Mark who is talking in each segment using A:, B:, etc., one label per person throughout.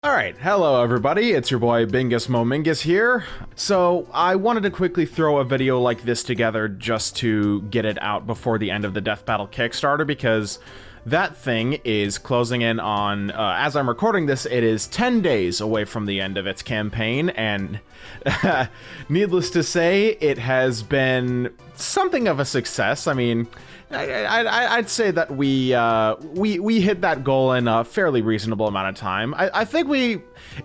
A: Alright, hello everybody, it's your boy Bingus Momingus here. So, I wanted to quickly throw a video like this together just to get it out before the end of the Death Battle Kickstarter, because that thing is closing in on, as I'm recording this, it is 10 days away from the end of its campaign, and needless to say, it has been something of a success. I mean, I'd say that we hit that goal in a fairly reasonable amount of time. I think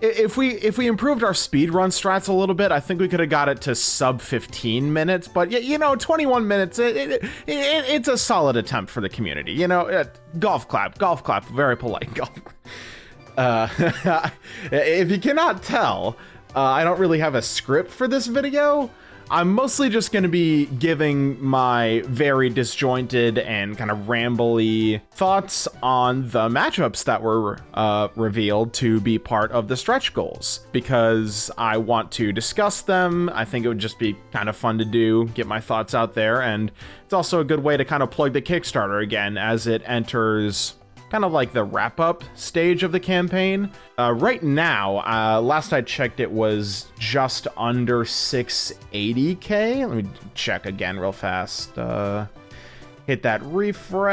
A: if we improved our speedrun strats a little bit, I think we could have got it to sub 15 minutes. But you know, 21 minutes, it's a solid attempt for the community. You know, golf clap, very polite golf. If you cannot tell, I don't really have a script for this video. I'm mostly just going to be giving my very disjointed and kind of rambly thoughts on the matchups that were revealed to be part of the stretch goals, because I want to discuss them. I think it would just be kind of fun to do, get my thoughts out there, and it's also a good way to kind of plug the Kickstarter again as it enters kind of like the wrap-up stage of the campaign. Right now, last I checked, it was just under 680k. Let me check again real fast. Hit that refresh.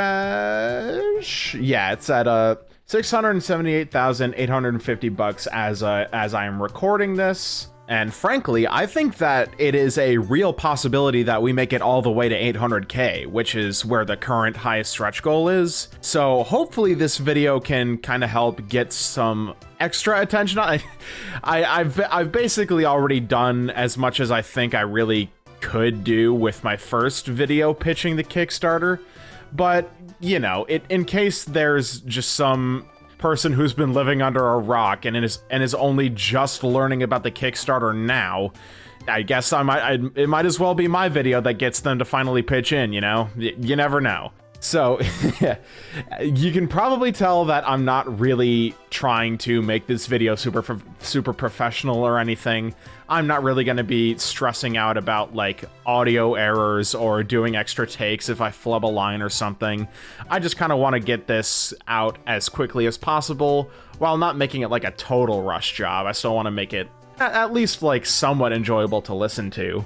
A: Yeah, it's at $678,850 as I am recording this. And frankly, I think that it is a real possibility that we make it all the way to 800k, which is where the current highest stretch goal is. So hopefully this video can kind of help get some extra attention. I've basically already done as much as I think I really could do with my first video pitching the Kickstarter. But, you know, in case there's just some person who's been living under a rock and is only just learning about the Kickstarter now, I guess it might as well be my video that gets them to finally pitch in, you know? You never know. So, you can probably tell that I'm not really trying to make this video super professional or anything. I'm not really going to be stressing out about, like, audio errors or doing extra takes if I flub a line or something. I just kind of want to get this out as quickly as possible while not making it like a total rush job. I still want to make it at least, like, somewhat enjoyable to listen to.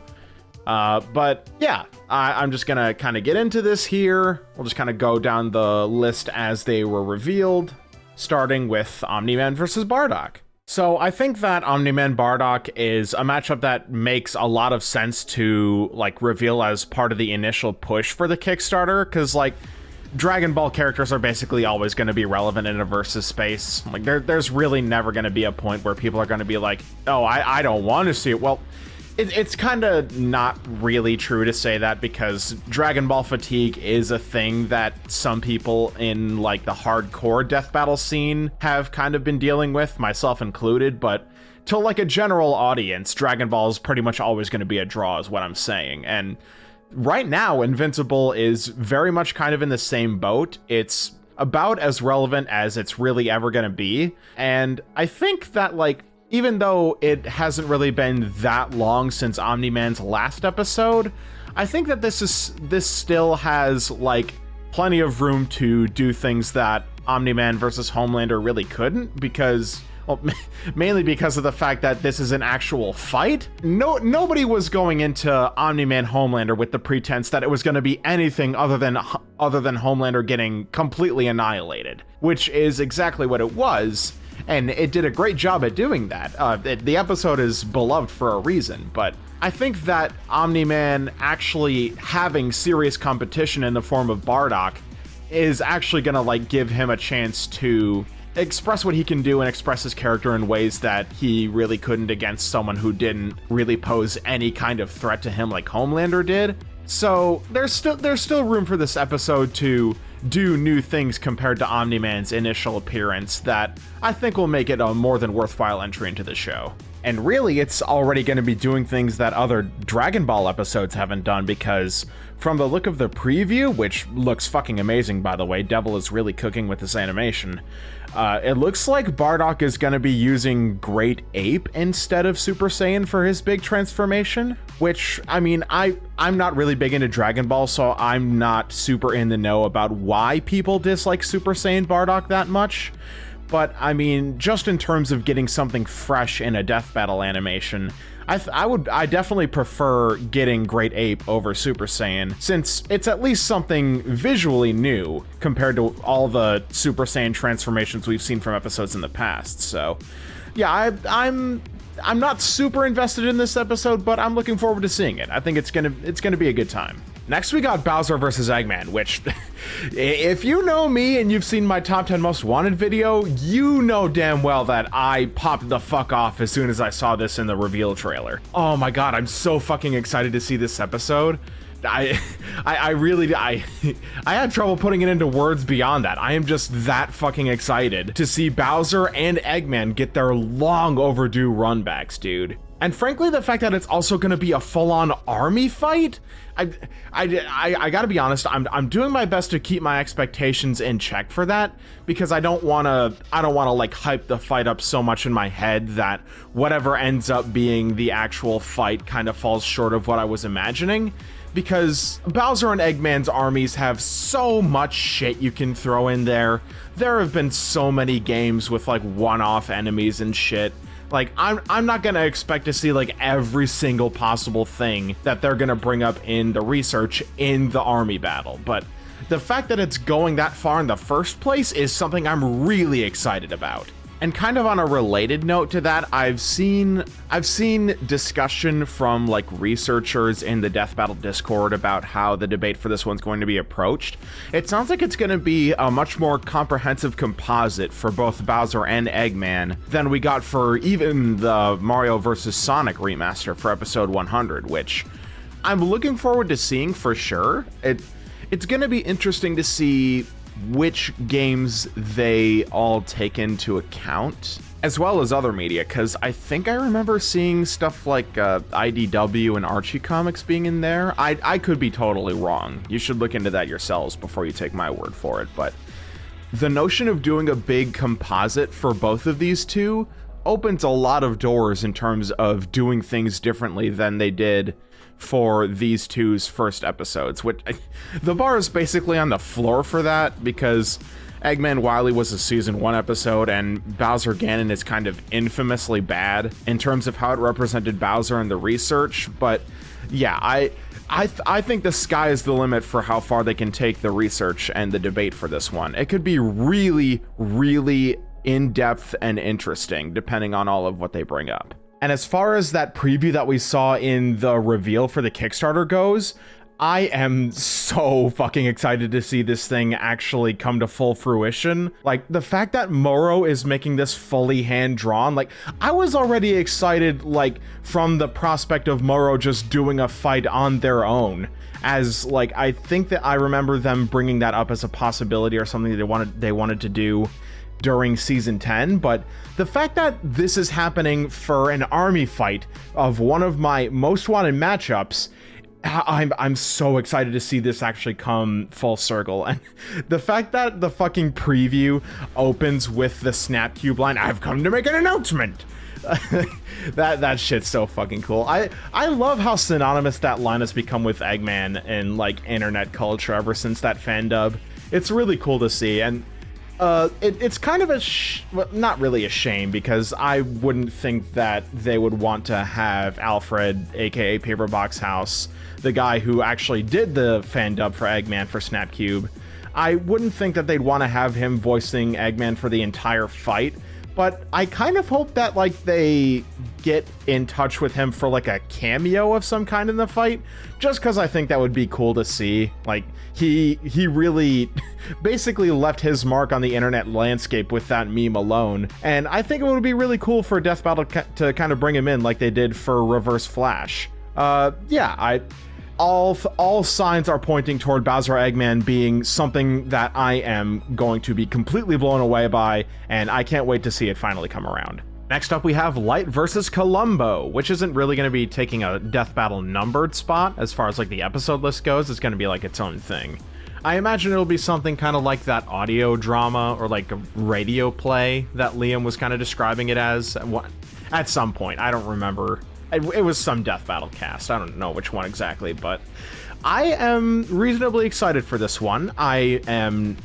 A: But yeah, I'm just gonna kind of get into this here. We'll just kind of go down the list as they were revealed, starting with Omni-Man versus Bardock. So I think that Omni-Man Bardock is a matchup that makes a lot of sense to, like, reveal as part of the initial push for the Kickstarter, because, like, Dragon Ball characters are basically always going to be relevant in a versus space. Like, there's really never going to be a point where people are going to be like, oh, I don't want to see it. Well, it's kind of not really true to say that, because Dragon Ball fatigue is a thing that some people in, like, the hardcore death battle scene have kind of been dealing with, myself included, but to, like, a general audience, Dragon Ball is pretty much always going to be a draw, is what I'm saying. And right now, Invincible is very much kind of in the same boat. It's about as relevant as it's really ever going to be, and I think that, like, even though it hasn't really been that long since Omni-Man's last episode, I think that this still has, like, plenty of room to do things that Omni-Man versus Homelander really couldn't, because, well, mainly because of the fact that this is an actual fight. Nobody was going into Omni-Man Homelander with the pretense that it was going to be anything other than Homelander getting completely annihilated, which is exactly what it was. And it did a great job at doing that. The episode is beloved for a reason, but I think that Omni-Man actually having serious competition in the form of Bardock is actually gonna, like, give him a chance to express what he can do and express his character in ways that he really couldn't against someone who didn't really pose any kind of threat to him like Homelander did. So there's still room for this episode to do new things compared to Omni-Man's initial appearance that I think will make it a more than worthwhile entry into the show. And really, it's already going to be doing things that other Dragon Ball episodes haven't done, because from the look of the preview, which looks fucking amazing, by the way, Devil is really cooking with this animation, it looks like Bardock is going to be using Great Ape instead of Super Saiyan for his big transformation, which, I mean, I'm not really big into Dragon Ball, so I'm not super in the know about why people dislike Super Saiyan Bardock that much. But I mean, just in terms of getting something fresh in a death battle animation, I definitely prefer getting Great Ape over Super Saiyan, since it's at least something visually new compared to all the Super Saiyan transformations we've seen from episodes in the past. So yeah, I'm not super invested in this episode, but I'm looking forward to seeing it. I think it's gonna be a good time. Next, we got Bowser vs. Eggman, which, if you know me and you've seen my top 10 most wanted video, you know damn well that I popped the fuck off as soon as I saw this in the reveal trailer. Oh my god, I'm so fucking excited to see this episode. I had trouble putting it into words beyond that. I am just that fucking excited to see Bowser and Eggman get their long overdue runbacks, dude. And frankly, the fact that it's also going to be a full-on army fight, I gotta be honest, I'm doing my best to keep my expectations in check for that, because I don't want to like hype the fight up so much in my head that whatever ends up being the actual fight kind of falls short of what I was imagining. Because Bowser and Eggman's armies have so much shit you can throw in there. There have been so many games with like one-off enemies and shit. Like, I'm not gonna expect to see like every single possible thing that they're gonna bring up in the research in the army battle, but the fact that it's going that far in the first place is something I'm really excited about. And kind of on a related note to that, I've seen discussion from like researchers in the Death Battle Discord about how the debate for this one's going to be approached. It sounds like it's going to be a much more comprehensive composite for both Bowser and Eggman than we got for even the Mario vs. Sonic remaster for episode 100, which I'm looking forward to seeing for sure. It's going to be interesting to see which games they all take into account, as well as other media, because I think I remember seeing stuff like IDW and Archie comics being in there. I could be totally wrong. You should look into that yourselves before you take my word for it, but the notion of doing a big composite for both of these two opens a lot of doors in terms of doing things differently than they did for these two's first episodes, which the bar is basically on the floor for that, because Eggman Wily was a season 1 episode and Bowser Ganon is kind of infamously bad in terms of how it represented Bowser in the research. But yeah, I think the sky is the limit for how far they can take the research and the debate for this one. It could be really, really in-depth and interesting depending on all of what they bring up. And as far as that preview that we saw in the reveal for the Kickstarter goes, I am so fucking excited to see this thing actually come to full fruition. Like, the fact that Moro is making this fully hand-drawn, like, I was already excited, like, from the prospect of Moro just doing a fight on their own. As, like, I think that I remember them bringing that up as a possibility or something they wanted to do during season 10, but the fact that this is happening for an army fight of one of my most wanted matchups, I'm so excited to see this actually come full circle. And the fact that the fucking preview opens with the Snap Cube line, "I've come to make an announcement," that shit's so fucking cool. I love how synonymous that line has become with Eggman in like internet culture ever since that fan dub. It's really cool to see, and it's kind of well, not really a shame, because I wouldn't think that they would want to have Alfred, aka Paperbox House, the guy who actually did the fan dub for Eggman for Snapcube. I wouldn't think that they'd want to have him voicing Eggman for the entire fight, but I kind of hope that like they get in touch with him for like a cameo of some kind in the fight, just because I think that would be cool to see. Like, he really basically left his mark on the internet landscape with that meme alone, and I think it would be really cool for Death Battle to kind of bring him in like they did for Reverse Flash. Yeah, all signs are pointing toward Bowser Eggman being something that I am going to be completely blown away by, and I can't wait to see it finally come around. Next up, we have Light versus Columbo, which isn't really going to be taking a Death Battle numbered spot as far as like the episode list goes. It's going to be like its own thing. I imagine it'll be something kind of like that audio drama or like a radio play that Liam was kind of describing it as at some point. I don't remember. It was some Death Battle cast. I don't know which one exactly, but I am reasonably excited for this one. I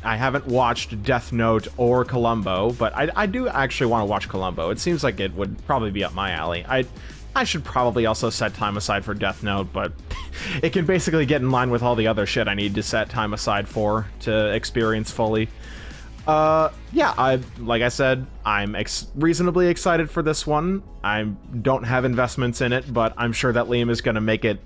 A: haven't watched Death Note or Columbo, but I do actually want to watch Columbo. It seems like it would probably be up my alley. I should probably also set time aside for Death Note, but it can basically get in line with all the other shit I need to set time aside for to experience fully. Yeah, like I said, I'm reasonably excited for this one. I don't have investments in it, but I'm sure that Liam is going to make it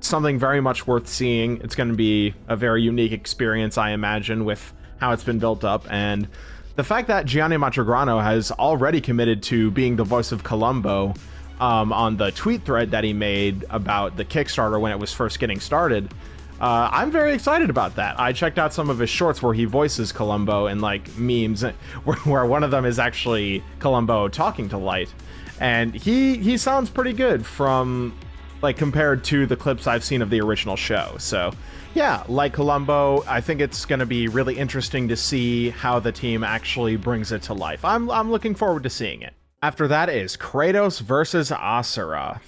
A: something very much worth seeing. It's going to be a very unique experience, I imagine, with how it's been built up, and the fact that Gianni Montegrano has already committed to being the voice of Columbo on the tweet thread that he made about the Kickstarter when it was first getting started. I'm very excited about that. I checked out some of his shorts where he voices Columbo and like memes where one of them is actually Columbo talking to Light, and he sounds pretty good from like compared to the clips I've seen of the original show. So yeah, like Columbo, I think it's going to be really interesting to see how the team actually brings it to life. I'm looking forward to seeing it. After that is Kratos versus Asera,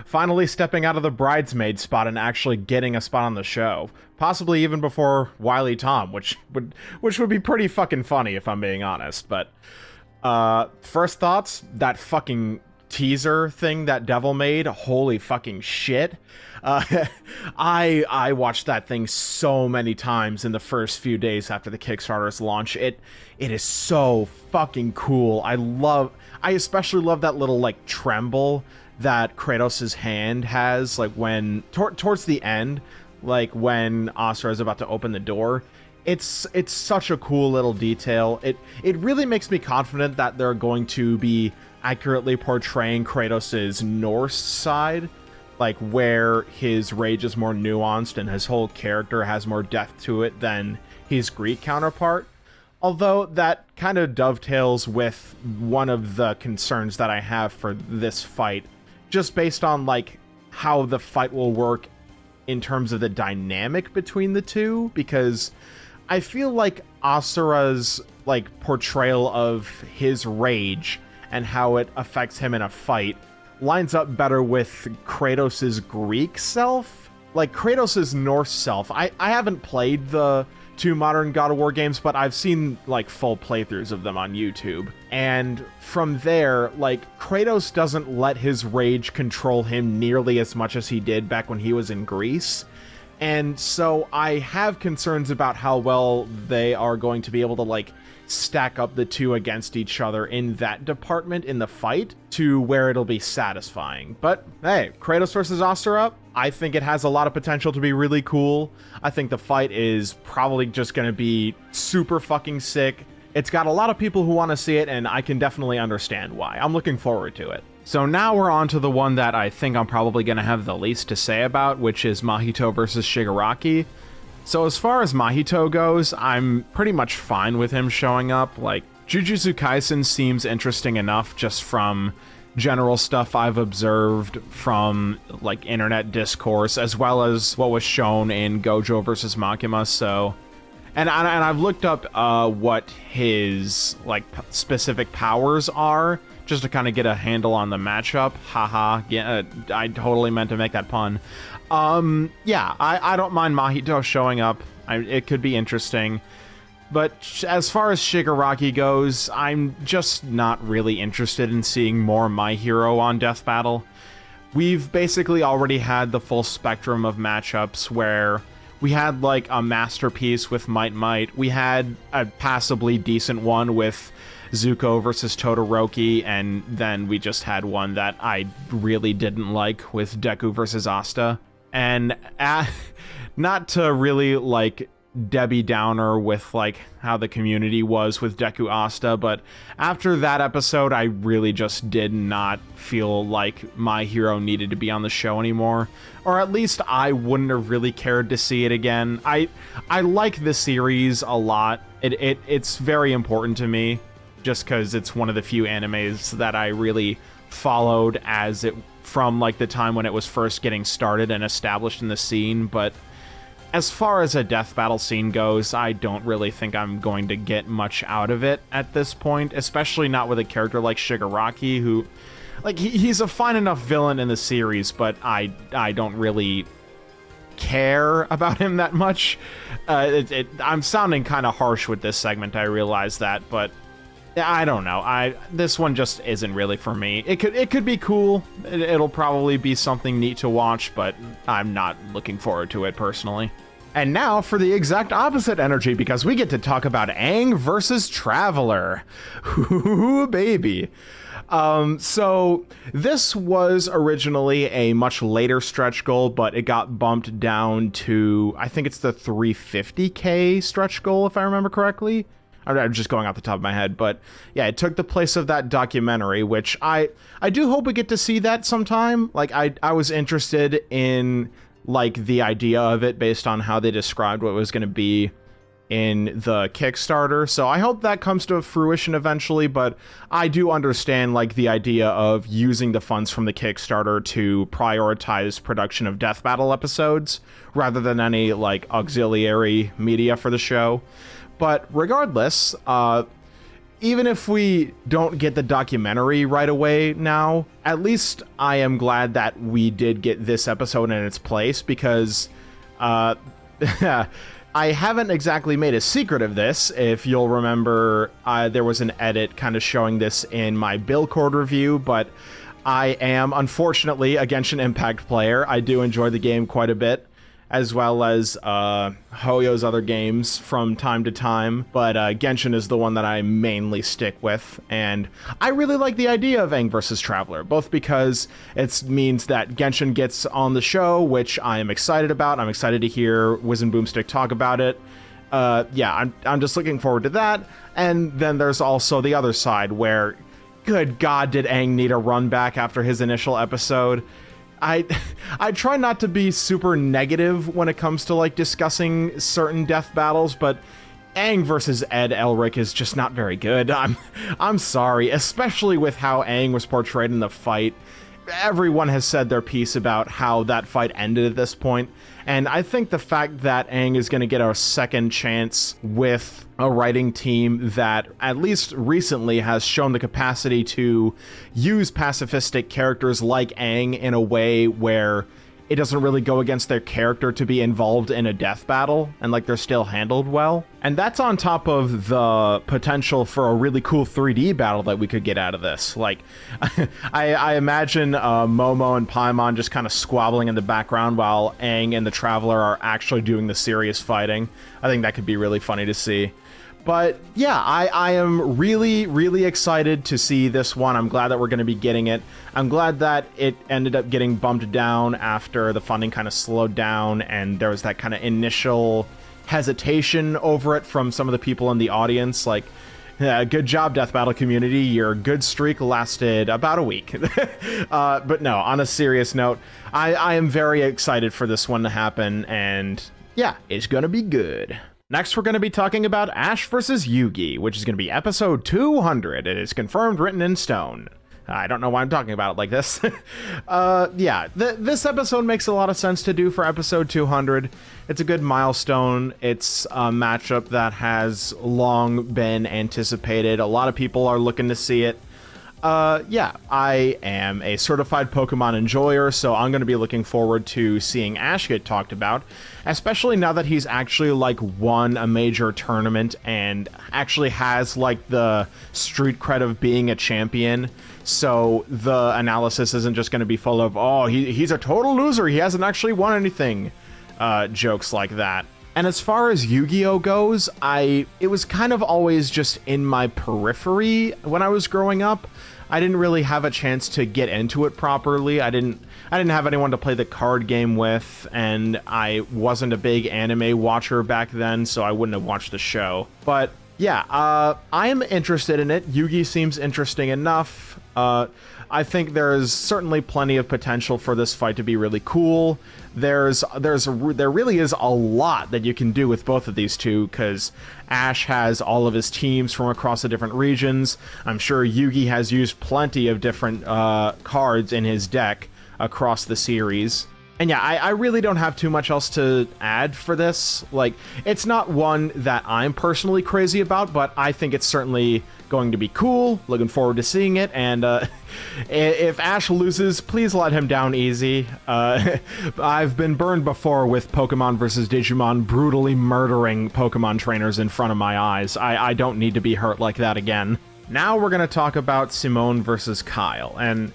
A: finally stepping out of the bridesmaid spot and actually getting a spot on the show, possibly even before Wily Tom, which would be pretty fucking funny if I'm being honest. But first thoughts, that fucking teaser thing that Devil made, holy fucking shit. I watched that thing so many times in the first few days after the Kickstarter's launch. It is so fucking cool. I especially love that little like tremble that Kratos' hand has, like when towards the end, like when Asera is about to open the door. It's such a cool little detail. It really makes me confident that they're going to be accurately portraying Kratos' Norse side, like where his rage is more nuanced and his whole character has more depth to it than his Greek counterpart. Although that kind of dovetails with one of the concerns that I have for this fight, just based on like how the fight will work in terms of the dynamic between the two, because I feel like Asura's like portrayal of his rage and how it affects him in a fight lines up better with Kratos' Greek self. Like Kratos' Norse self, I haven't played the two modern God of War games, but I've seen like full playthroughs of them on YouTube. And from there, like Kratos doesn't let his rage control him nearly as much as he did back when he was in Greece. And so I have concerns about how well they are going to be able to like stack up the two against each other in that department in the fight to where it'll be satisfying. But hey, Kratos versus Asera, I think it has a lot of potential to be really cool. I think the fight is probably just going to be super fucking sick. It's got a lot of people who want to see it, and I can definitely understand why. I'm looking forward to it. So now we're on to the one that I think I'm probably going to have the least to say about, which is Mahito versus Shigaraki. So as far as Mahito goes, I'm pretty much fine with him showing up. Like, Jujutsu Kaisen seems interesting enough just from general stuff I've observed from, like, internet discourse, as well as what was shown in Gojo versus Makima, so... And I've looked up what his, like, specific powers are, just to kind of get a handle on the matchup. Haha, yeah, I totally meant to make that pun. Yeah, I don't mind Mahito showing up. It could be interesting. But as far as Shigaraki goes, I'm just not really interested in seeing more My Hero on Death Battle. We've basically already had the full spectrum of matchups where we had like a masterpiece with Might Might. We had a passably decent one with Zuko versus Todoroki, and then we just had one that I really didn't like with Deku versus Asta. And not to really like Debbie Downer with like how the community was with Deku Asta, but after that episode I really just did not feel like My Hero needed to be on the show anymore, or at least I wouldn't have really cared to see it again. I like the series a lot. It's very important to me just because it's one of the few animes that I really followed as it from like the time when it was first getting started and established in the scene. But as far as a death battle scene goes, I don't really think I'm going to get much out of it at this point, especially not with a character like Shigaraki, who, like, he's a fine enough villain in the series, but I don't really care about him that much. I'm sounding kind of harsh with this segment, I realize that, but I don't know. This one just isn't really for me. It could be cool. It'll probably be something neat to watch, but I'm not looking forward to it personally. And now for the exact opposite energy, because we get to talk about Aang versus Traveler. Ooh, baby. So this was originally a much later stretch goal, but it got bumped down to, I think it's the 350k stretch goal, if I remember correctly. I'm just going off the top of my head, but yeah, it took the place of that documentary, which I do hope we get to see that sometime. Like, I was interested in, like, the idea of it based on how they described what it was going to be in the Kickstarter, so I hope that comes to fruition eventually, but I do understand, like, the idea of using the funds from the Kickstarter to prioritize production of Death Battle episodes, rather than any, like, auxiliary media for the show. But regardless, even if we don't get the documentary right away now, at least I am glad that we did get this episode in its place, because I haven't exactly made a secret of this. If you'll remember, there was an edit kind of showing this in my Billcord review, but I am unfortunately a Genshin Impact player. I do enjoy the game quite a bit, as well as Hoyo's other games from time to time, but Genshin is the one that I mainly stick with, and I really like the idea of Aang vs. Traveler, both because it means that Genshin gets on the show, which I am excited about. I'm excited to hear Wiz and Boomstick talk about it. Yeah, I'm just looking forward to that, and then there's also the other side where, good God, did Aang need a run back after his initial episode? I try not to be super negative when it comes to, like, discussing certain death battles, but Aang versus Ed Elric is just not very good. I'm sorry, especially with how Aang was portrayed in the fight. Everyone has said their piece about how that fight ended at this point, and I think the fact that Aang is going to get a second chance with a writing team that, at least recently, has shown the capacity to use pacifistic characters like Aang in a way where it doesn't really go against their character to be involved in a death battle, and, like, they're still handled well. And that's on top of the potential for a really cool 3D battle that we could get out of this. Like, I imagine Momo and Paimon just kind of squabbling in the background while Aang and the Traveler are actually doing the serious fighting. I think that could be really funny to see. But yeah, I am really, really excited to see this one. I'm glad that we're going to be getting it. I'm glad that it ended up getting bumped down after the funding kind of slowed down and there was that kind of initial hesitation over it from some of the people in the audience. Like, good job, Death Battle community. Your good streak lasted about a week. But no, on a serious note, I am very excited for this one to happen. And yeah, it's going to be good. Next, we're going to be talking about Ash vs. Yugi, which is going to be episode 200. It is confirmed, written in stone. I don't know why I'm talking about it like this. Yeah, this episode makes a lot of sense to do for episode 200. It's a good milestone. It's a matchup that has long been anticipated. A lot of people are looking to see it. Yeah, I am a certified Pokemon enjoyer, so I'm going to be looking forward to seeing Ash get talked about, especially now that he's actually, like, won a major tournament and actually has, like, the street cred of being a champion. So the analysis isn't just going to be full of, oh, he's a total loser, he hasn't actually won anything, jokes like that. And as far as Yu-Gi-Oh goes, it was kind of always just in my periphery when I was growing up. I didn't really have a chance to get into it properly. I didn't have anyone to play the card game with, and I wasn't a big anime watcher back then, so I wouldn't have watched the show. But yeah, I am interested in it. Yugi seems interesting enough. I think there's certainly plenty of potential for this fight to be really cool. There really is a lot that you can do with both of these two, because Ash has all of his teams from across the different regions. I'm sure Yugi has used plenty of different cards in his deck across the series. And yeah, I really don't have too much else to add for this. Like, it's not one that I'm personally crazy about, but I think it's certainly going to be cool. Looking forward to seeing it. And if Ash loses, please let him down easy. I've been burned before with Pokemon vs. Digimon brutally murdering Pokemon trainers in front of my eyes. I don't need to be hurt like that again. Now we're going to talk about Simone versus Kyle. And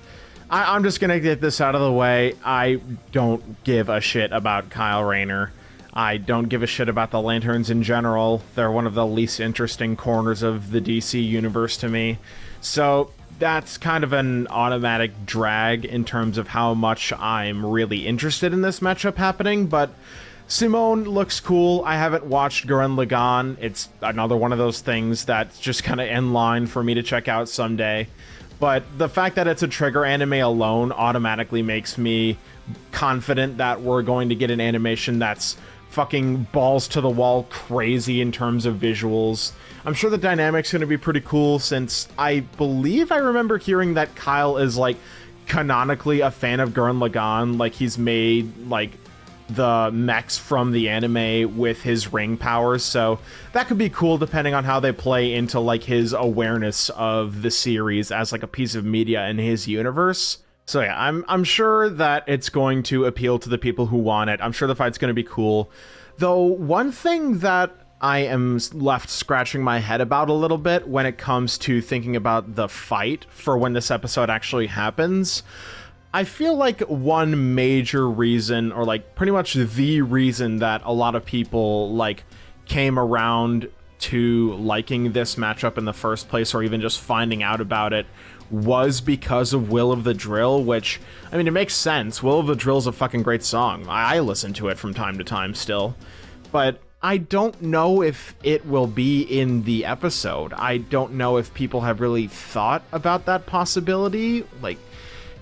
A: I'm just going to get this out of the way. I don't give a shit about Kyle Rayner. I don't give a shit about the Lanterns in general. They're one of the least interesting corners of the DC universe to me. So that's kind of an automatic drag in terms of how much I'm really interested in this matchup happening, but Simone looks cool. I haven't watched Gurren Lagann. It's another one of those things that's just kind of in line for me to check out someday. But the fact that it's a Trigger anime alone automatically makes me confident that we're going to get an animation that's fucking balls to the wall crazy in terms of visuals. I'm sure the dynamic's going to be pretty cool, since I believe I remember hearing that Kyle is, like, canonically a fan of Gurren Lagann. Like, he's made, like, the mechs from the anime with his ring powers, so that could be cool depending on how they play into, like, his awareness of the series as, like, a piece of media in his universe. So yeah, I'm sure that it's going to appeal to the people who want it. I'm sure the fight's going to be cool. Though one thing that I am left scratching my head about a little bit when it comes to thinking about the fight for when this episode actually happens, I feel like one major reason, or like pretty much the reason that a lot of people like came around to liking this matchup in the first place, or even just finding out about it, was because of Will of the Drill, which, I mean, it makes sense. Will of the Drill's a fucking great song. I listen to it from time to time still. But I don't know if it will be in the episode. I don't know if people have really thought about that possibility. Like,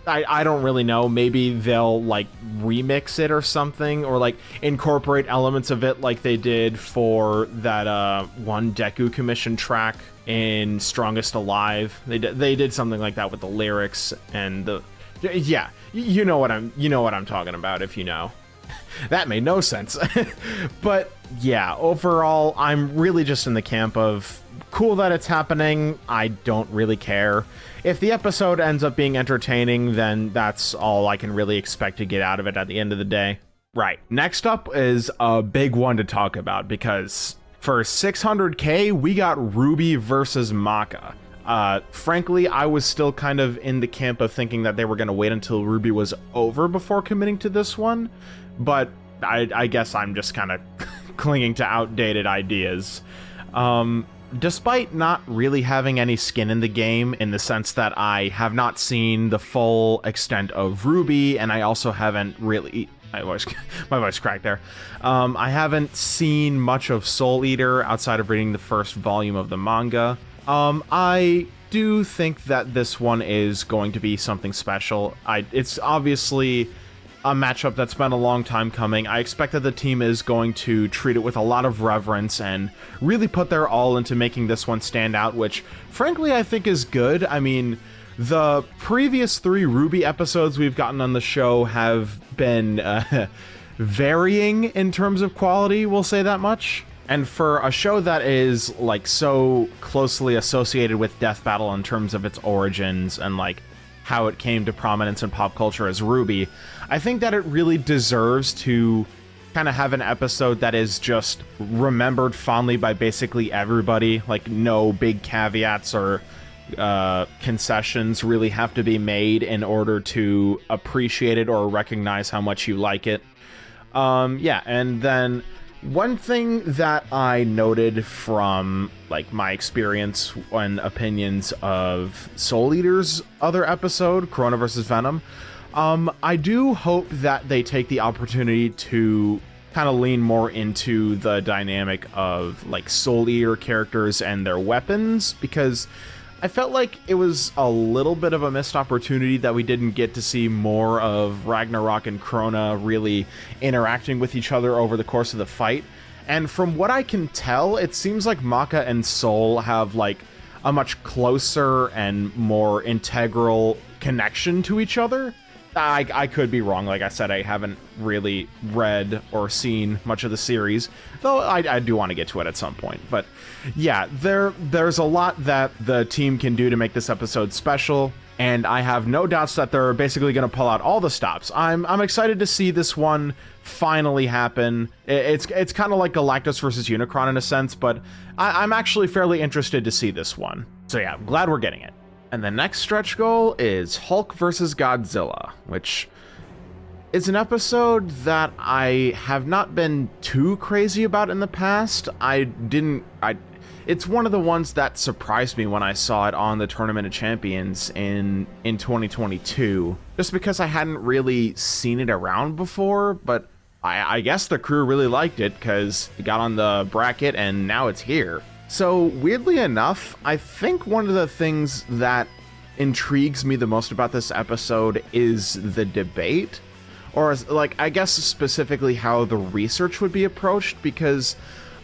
A: I don't really know. Maybe they'll, like, remix it or something, or, like, incorporate elements of it like they did for that one Deku Commission track in Strongest Alive. They did something like that with the lyrics and the... Yeah, you know what I'm talking about, if you know. That made no sense. But, yeah, overall, I'm really just in the camp of cool that it's happening. I don't really care. If the episode ends up being entertaining, then that's all I can really expect to get out of it at the end of the day. Right, next up is a big one to talk about, because for 600k, we got Ruby versus Maka. Frankly, I was still kind of in the camp of thinking that they were going to wait until Ruby was over before committing to this one, but I guess I'm just kind of clinging to outdated ideas. Despite not really having any skin in the game, in the sense that I have not seen the full extent of Ruby, and I also haven't really... my voice cracked there. I haven't seen much of Soul Eater outside of reading the first volume of the manga. I do think that this one is going to be something special. It's obviously a matchup that's been a long time coming. I expect that the team is going to treat it with a lot of reverence and really put their all into making this one stand out, which frankly I think is good. I mean, the previous 3 Ruby episodes we've gotten on the show have been varying in terms of quality, we'll say that much. And for a show that is like so closely associated with Death Battle in terms of its origins and like how it came to prominence in pop culture as Ruby, I think that it really deserves to kind of have an episode that is just remembered fondly by basically everybody. Like, no big caveats or concessions really have to be made in order to appreciate it or recognize how much you like it. Yeah, and then one thing that I noted from like my experience and opinions of Soul Eater's other episode, Corona vs. Venom, I do hope that they take the opportunity to kind of lean more into the dynamic of like Soul Eater characters and their weapons, because I felt like it was a little bit of a missed opportunity that we didn't get to see more of Ragnarok and Krona really interacting with each other over the course of the fight. And from what I can tell, it seems like Maka and Soul have like a much closer and more integral connection to each other. I could be wrong. Like I said, I haven't really read or seen much of the series, though I do want to get to it at some point. But yeah, there's a lot that the team can do to make this episode special, and I have no doubts that they're basically going to pull out all the stops. I'm excited to see this one finally happen. It's kind of like Galactus versus Unicron in a sense, but I'm actually fairly interested to see this one. So yeah, I'm glad we're getting it. And the next stretch goal is Hulk vs. Godzilla, which is an episode that I have not been too crazy about in the past. It's one of the ones that surprised me when I saw it on the Tournament of Champions in 2022, just because I hadn't really seen it around before, but I guess the crew really liked it because it got on the bracket and now it's here. So weirdly enough, I think one of the things that intrigues me the most about this episode is the debate, or like I guess specifically how the research would be approached, because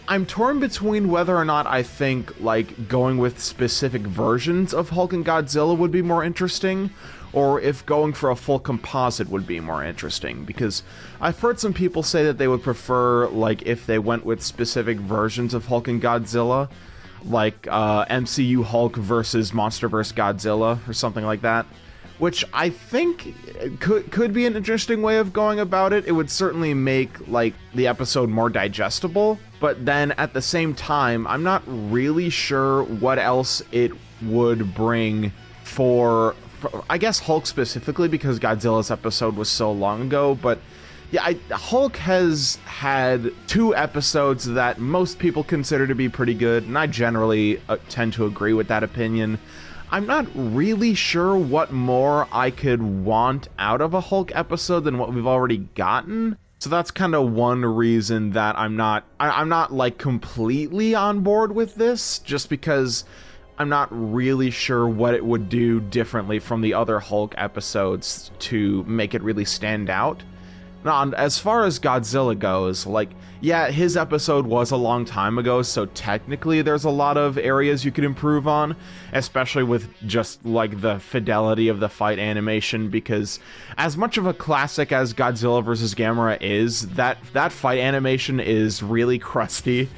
A: I'm torn between whether or not I think like going with specific versions of Hulk and Godzilla would be more interesting, or if going for a full composite would be more interesting, because I've heard some people say that they would prefer like if they went with specific versions of Hulk and Godzilla, like MCU Hulk versus MonsterVerse Godzilla or something like that, which I think could be an interesting way of going about it. It would certainly make like the episode more digestible, but then at the same time, I'm not really sure what else it would bring for I guess Hulk specifically, because Godzilla's episode was so long ago. But yeah, Hulk has had 2 episodes that most people consider to be pretty good, and I generally tend to agree with that opinion. I'm not really sure what more I could want out of a Hulk episode than what we've already gotten. So that's kind of one reason that I'm not like completely on board with this, just because I'm not really sure what it would do differently from the other Hulk episodes to make it really stand out. Now, as far as Godzilla goes, like, yeah, his episode was a long time ago, so technically there's a lot of areas you could improve on, especially with just, like, the fidelity of the fight animation, because as much of a classic as Godzilla vs. Gamera is, that fight animation is really crusty.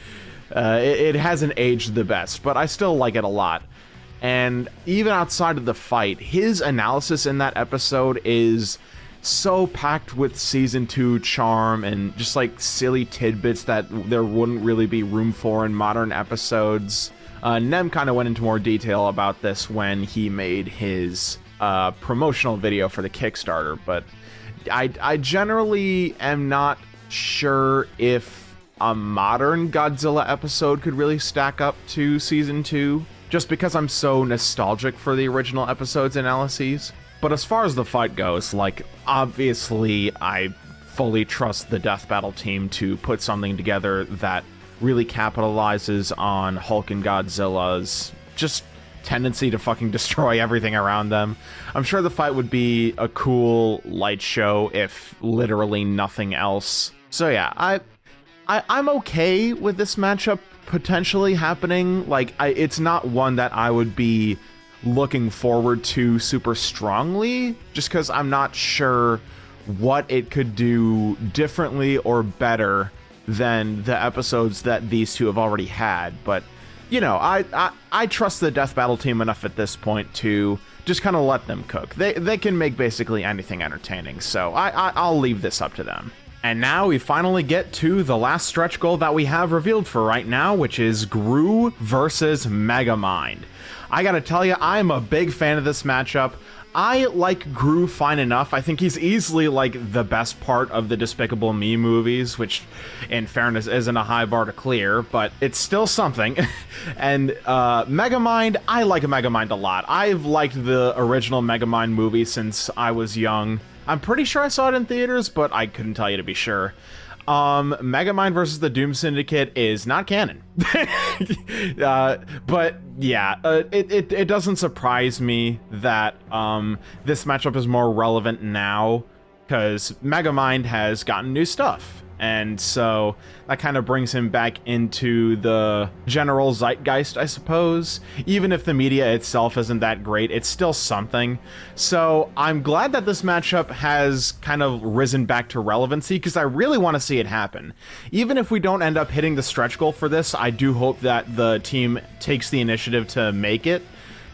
A: It hasn't aged the best, but I still like it a lot. And even outside of the fight, his analysis in that episode is so packed with season 2 charm and just like silly tidbits that there wouldn't really be room for in modern episodes. Nem kind of went into more detail about this when he made his promotional video for the Kickstarter, but I generally am not sure if a modern Godzilla episode could really stack up to season 2, just because I'm so nostalgic for the original episode's analyses. But as far as the fight goes, like, obviously I fully trust the Death Battle team to put something together that really capitalizes on Hulk and Godzilla's just tendency to fucking destroy everything around them. I'm sure the fight would be a cool light show, if literally nothing else. So yeah, I'm okay with this matchup potentially happening. Like, it's not one that I would be looking forward to super strongly, just because I'm not sure what it could do differently or better than the episodes that these two have already had. But, you know, I trust the Death Battle team enough at this point to just kind of let them cook. They can make basically anything entertaining, so I'll leave this up to them. And now we finally get to the last stretch goal that we have revealed for right now, which is Gru versus Megamind. I gotta tell you, I'm a big fan of this matchup. I like Gru fine enough. I think he's easily like the best part of the Despicable Me movies, which in fairness isn't a high bar to clear, but it's still something. And Megamind, I like Megamind a lot. I've liked the original Megamind movie since I was young. I'm pretty sure I saw it in theaters, but I couldn't tell you to be sure. Megamind versus the Doom Syndicate is not canon. But yeah, it doesn't surprise me that this matchup is more relevant now, because Megamind has gotten new stuff. and so that kind of brings him back into the general zeitgeist, I suppose. Even if the media itself isn't that great, it's still something. So I'm glad that this matchup has kind of risen back to relevancy, because I really want to see it happen. Even if we don't end up hitting the stretch goal for this, I do hope that the team takes the initiative to make it,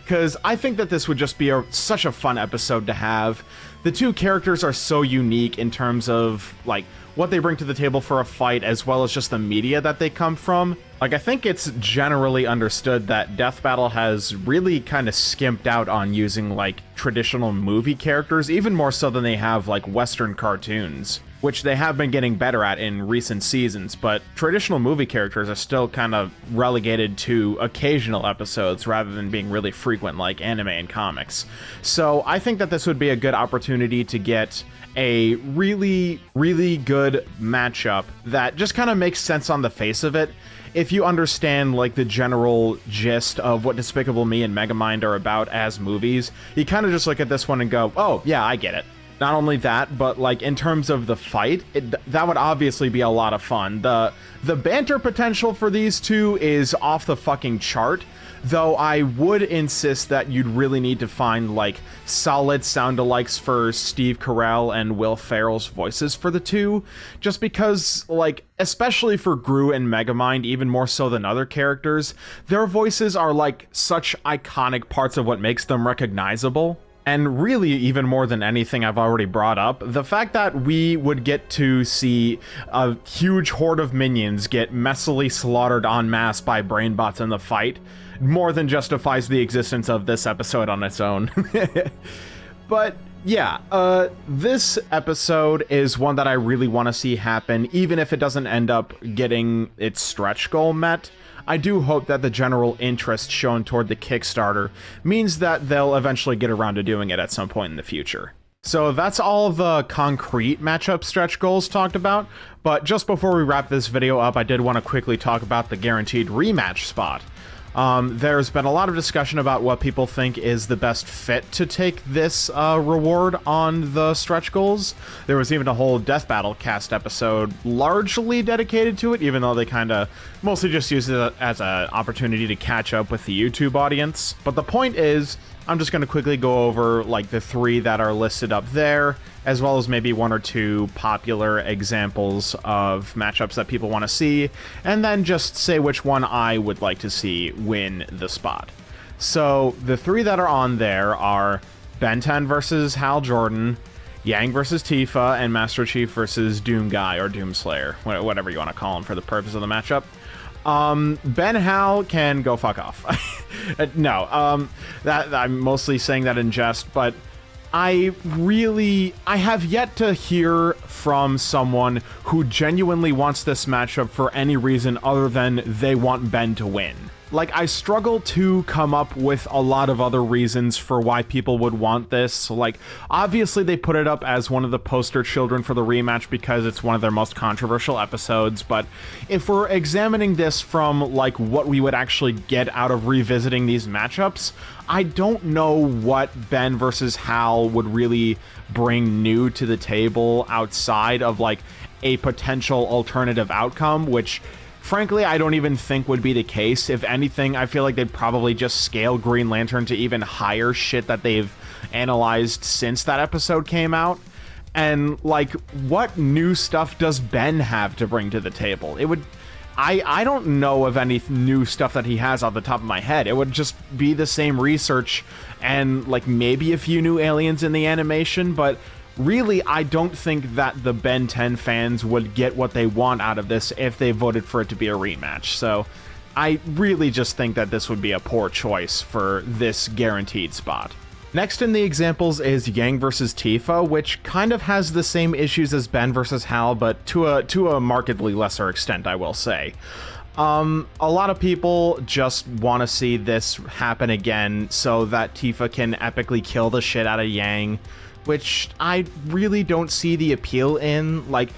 A: because I think that this would just be such a fun episode to have. The two characters are so unique in terms of, like, what they bring to the table for a fight, as well as just the media that they come from. Like, I think it's generally understood that Death Battle has really kind of skimped out on using, like, traditional movie characters, even more so than they have, like, Western cartoons, which they have been getting better at in recent seasons, but traditional movie characters are still kind of relegated to occasional episodes rather than being really frequent like anime and comics. So I think that this would be a good opportunity to get a really, really good matchup that just kind of makes sense on the face of it. If you understand, like, the general gist of what Despicable Me and Megamind are about as movies, you kind of just look at this one and go, oh, yeah, I get it. Not only that, but, like, in terms of the fight, that would obviously be a lot of fun. The banter potential for these two is off the fucking chart, though I would insist that you'd really need to find, like, solid sound-alikes for Steve Carell and Will Ferrell's voices for the two, just because, like, especially for Gru and Megamind, even more so than other characters, their voices are, like, such iconic parts of what makes them recognizable. And really, even more than anything I've already brought up, the fact that we would get to see a huge horde of minions get messily slaughtered en masse by brainbots in the fight more than justifies the existence of this episode on its own. But yeah, this episode is one that I really want to see happen, even if it doesn't end up getting its stretch goal met. I do hope that the general interest shown toward the Kickstarter means that they'll eventually get around to doing it at some point in the future. So that's all the concrete matchup stretch goals talked about, but just before we wrap this video up, I did want to quickly talk about the guaranteed rematch spot. There's been a lot of discussion about what people think is the best fit to take this reward on the stretch goals. There was even a whole Death Battle cast episode largely dedicated to it, even though they kind of mostly just used it as an opportunity to catch up with the YouTube audience. But the point is, I'm just going to quickly go over, like, the three that are listed up there, as well as maybe one or two popular examples of matchups that people want to see, and then just say which one I would like to see win the spot. So the three that are on there are Ben 10 versus Hal Jordan, Yang versus Tifa, and Master Chief versus Doom Guy or Doomslayer, whatever you want to call him for the purpose of the matchup. Ben Hal can go fuck off. No, that I'm mostly saying that in jest, but I have yet to hear from someone who genuinely wants this matchup for any reason other than they want Ben to win. Like, I struggle to come up with a lot of other reasons for why people would want this. Like, obviously they put it up as one of the poster children for the rematch because it's one of their most controversial episodes, but if we're examining this from, like, what we would actually get out of revisiting these matchups, I don't know what Ben versus Hal would really bring new to the table outside of, like, a potential alternative outcome, which frankly, I don't even think would be the case. If anything, I feel like they'd probably just scale Green Lantern to even higher shit that they've analyzed since that episode came out. And, like, what new stuff does Ben have to bring to the table? It would... I don't know of any new stuff that he has off the top of my head. It would just be the same research and, like, maybe a few new aliens in the animation, but really, I don't think that the Ben 10 fans would get what they want out of this if they voted for it to be a rematch. So I really just think that this would be a poor choice for this guaranteed spot. Next in the examples is Yang versus Tifa, which kind of has the same issues as Ben versus Hal, but to a markedly lesser extent, I will say. A lot of people just want to see this happen again so that Tifa can epically kill the shit out of Yang, which I really don't see the appeal in. Like,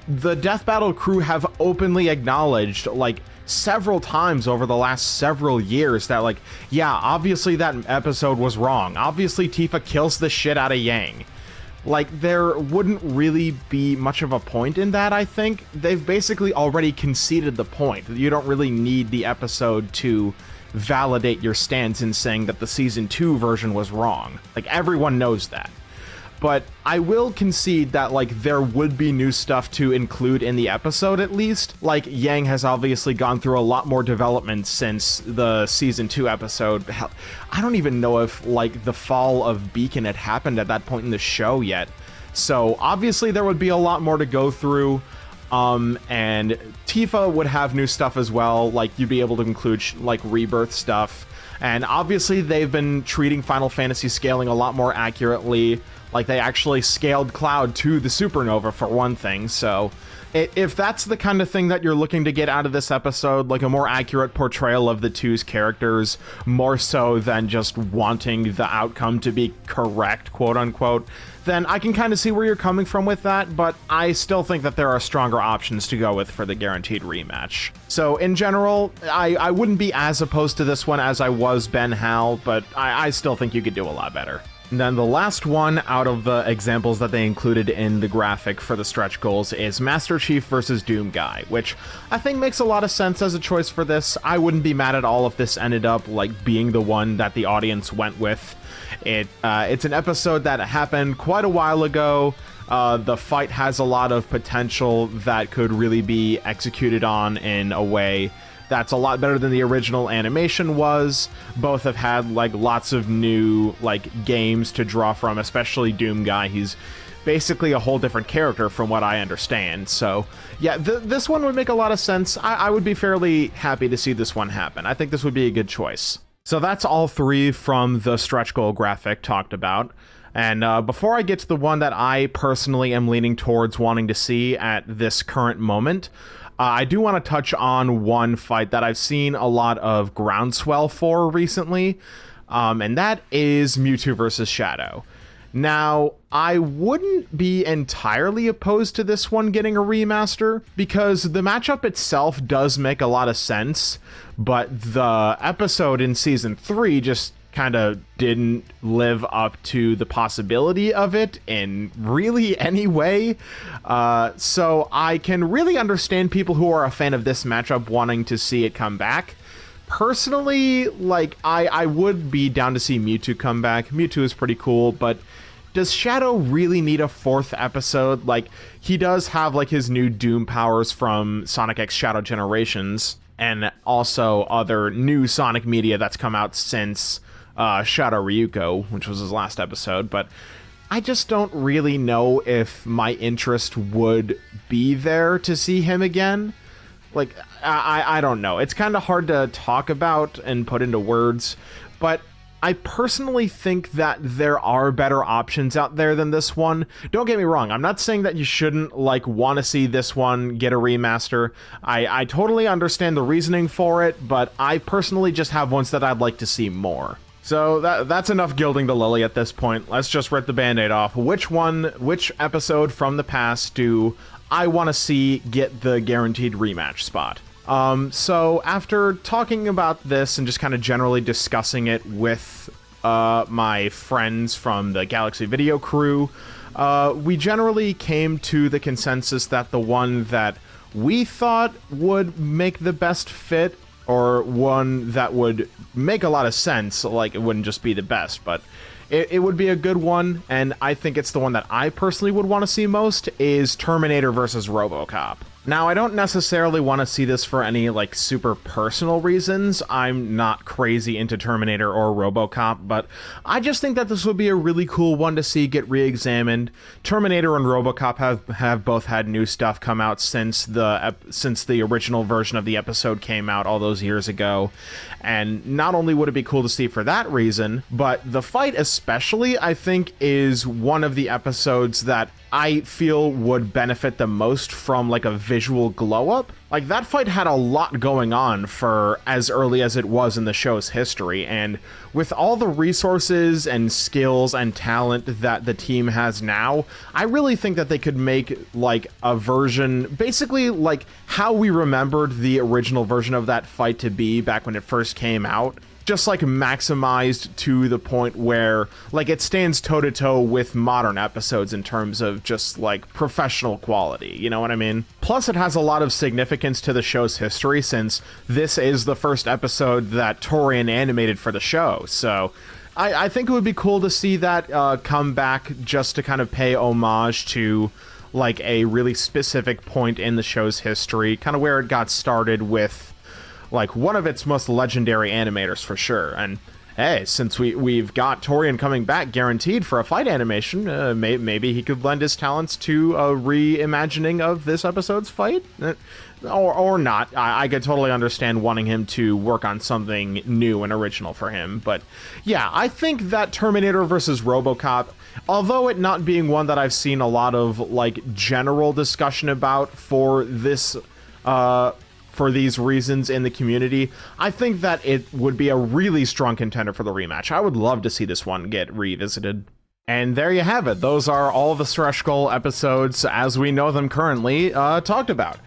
A: the Death Battle crew have openly acknowledged, like, several times over the last several years that, like, yeah, obviously that episode was wrong. Obviously Tifa kills the shit out of Yang. like, there wouldn't really be much of a point in that, I think. They've basically already conceded the point. You don't really need the episode to validate your stance in saying that the Season 2 version was wrong. Like, everyone knows that. But I will concede that, like, there would be new stuff to include in the episode, at least. Like, Yang has obviously gone through a lot more development since the Season 2 episode. Hell, I don't even know if, like, the fall of Beacon had happened at that point in the show yet. So, obviously, there would be a lot more to go through. And Tifa would have new stuff as well. Like, you'd be able to include, like, rebirth stuff. And obviously, they've been treating Final Fantasy scaling a lot more accurately. Like, they actually scaled Cloud to the supernova, for one thing, so if that's the kind of thing that you're looking to get out of this episode, like a more accurate portrayal of the two's characters, more so than just wanting the outcome to be correct, quote-unquote, then I can kind of see where you're coming from with that, but I still think that there are stronger options to go with for the guaranteed rematch. So, in general, I wouldn't be as opposed to this one as I was Ben Hal, but I still think you could do a lot better. And then the last one out of the examples that they included in the graphic for the stretch goals is Master Chief versus Doom Guy, which I think makes a lot of sense as a choice for this. I wouldn't be mad at all if this ended up like being the one that the audience went with. It's an episode that happened quite a while ago. The fight has a lot of potential that could really be executed on in a way that's a lot better than the original animation was. Both have had like lots of new like games to draw from, especially Doom Guy. He's basically a whole different character from what I understand. So yeah, this one would make a lot of sense. I would be fairly happy to see this one happen. I think this would be a good choice. So that's all three from the stretch goal graphic talked about. And before I get to the one that I personally am leaning towards wanting to see at this current moment, I do want to touch on one fight that I've seen a lot of groundswell for recently, and that is Mewtwo versus Shadow. Now, I wouldn't be entirely opposed to this one getting a remaster, because the matchup itself does make a lot of sense, but the episode in Season 3 just kind of didn't live up to the possibility of it in really any way. So I can really understand people who are a fan of this matchup wanting to see it come back. Personally, like, I would be down to see Mewtwo come back. Mewtwo is pretty cool, but does Shadow really need a fourth episode? Like, he does have, like, his new Doom powers from Sonic X Shadow Generations, and also other new Sonic media that's come out since Shadow Ryuko, which was his last episode, but I just don't really know if my interest would be there to see him again. Like, I don't know. It's kind of hard to talk about and put into words, but I personally think that there are better options out there than this one. Don't get me wrong, I'm not saying that you shouldn't, like, want to see this one get a remaster. I totally understand the reasoning for it, but I personally just have ones that I'd like to see more. So that's enough gilding the lily at this point. Let's just rip the band-aid off. Which episode from the past do I want to see get the guaranteed rematch spot? So after talking about this and just kind of generally discussing it with my friends from the Galaxy Video crew, we generally came to the consensus that the one that we thought would make the best fit, or one that would make a lot of sense, like it wouldn't just be the best, but it would be a good one, and I think it's the one that I personally would want to see most, is Terminator versus RoboCop. Now, I don't necessarily want to see this for any, like, super personal reasons. I'm not crazy into Terminator or RoboCop, but I just think that this would be a really cool one to see get re-examined. Terminator and RoboCop have both had new stuff come out since the original version of the episode came out all those years ago, and not only would it be cool to see for that reason, but the fight especially, I think, is one of the episodes that I feel would benefit the most from, like, a visual glow-up. Like, that fight had a lot going on for as early as it was in the show's history, and with all the resources and skills and talent that the team has now, I really think that they could make, like, a version, basically, like, how we remembered the original version of that fight to be back when it first came out. just like maximized to the point where like it stands toe-to-toe with modern episodes in terms of just like professional quality, you know what I mean? Plus it has a lot of significance to the show's history since this is the first episode that Torian animated for the show, so I think it would be cool to see that come back just to kind of pay homage to like a really specific point in the show's history, kind of where it got started with like one of its most legendary animators for sure. And hey, since we've got Torian coming back guaranteed for a fight animation, maybe he could lend his talents to a reimagining of this episode's fight, or not. I could totally understand wanting him to work on something new and original for him. But yeah, I think that Terminator versus RoboCop, although it not being one that I've seen a lot of like general discussion about for this for these reasons in the community, I think that it would be a really strong contender for the rematch. I would love to see this one get revisited. And there you have it. Those are all the Stretch Goal episodes as we know them currently talked about.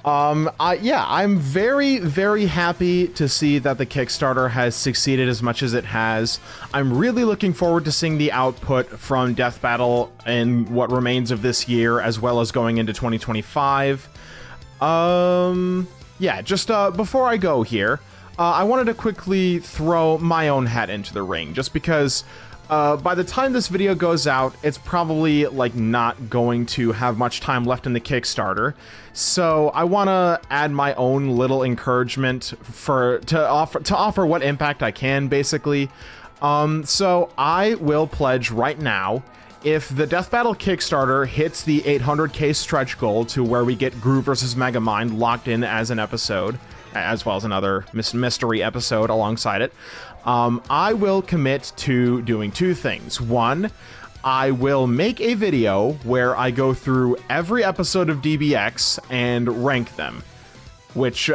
A: Yeah, I'm very, very happy to see that the Kickstarter has succeeded as much as it has. I'm really looking forward to seeing the output from Death Battle in what remains of this year, as well as going into 2025. Yeah, just before I go here, I wanted to quickly throw my own hat into the ring, just because by the time this video goes out, it's probably like not going to have much time left in the Kickstarter. So I want to add my own little encouragement to offer what impact I can, basically. So I will pledge right now, if the Death Battle Kickstarter hits the 800k stretch goal to where we get Gru vs. Megamind locked in as an episode, as well as another mystery episode alongside it, I will commit to doing two things. One, I will make a video where I go through every episode of DBX and rank them, which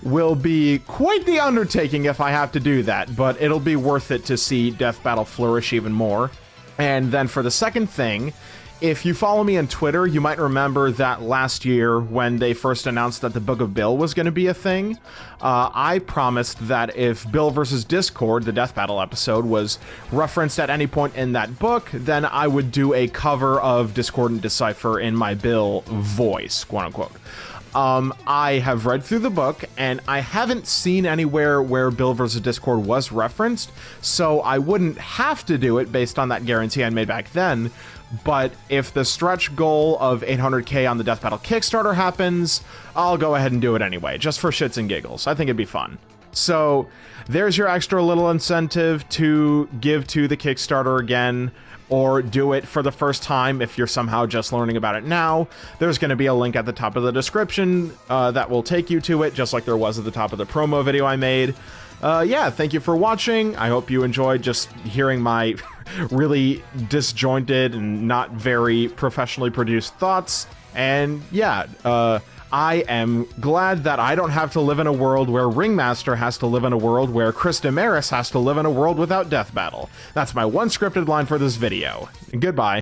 A: will be quite the undertaking if I have to do that, but it'll be worth it to see Death Battle flourish even more. And then for the second thing, if you follow me on Twitter, you might remember that last year when they first announced that the Book of Bill was going to be a thing, I promised that if Bill vs. Discord, the Death Battle episode, was referenced at any point in that book, then I would do a cover of Discordant Decipher in my Bill voice, quote unquote. I have read through the book, and I haven't seen anywhere where Bill vs. Discord was referenced, so I wouldn't have to do it based on that guarantee I made back then. But if the stretch goal of 800k on the Death Battle Kickstarter happens, I'll go ahead and do it anyway, just for shits and giggles. I think it'd be fun. So there's your extra little incentive to give to the Kickstarter again, or do it for the first time if you're somehow just learning about it now. There's going to be a link at the top of the description that will take you to it, just like there was at the top of the promo video I made. Yeah, thank you for watching. I hope you enjoyed just hearing my really disjointed and not very professionally produced thoughts. And yeah, I am glad that I don't have to live in a world where Ringmaster has to live in a world where Chris Damaris has to live in a world without Death Battle. That's my one scripted line for this video. Goodbye.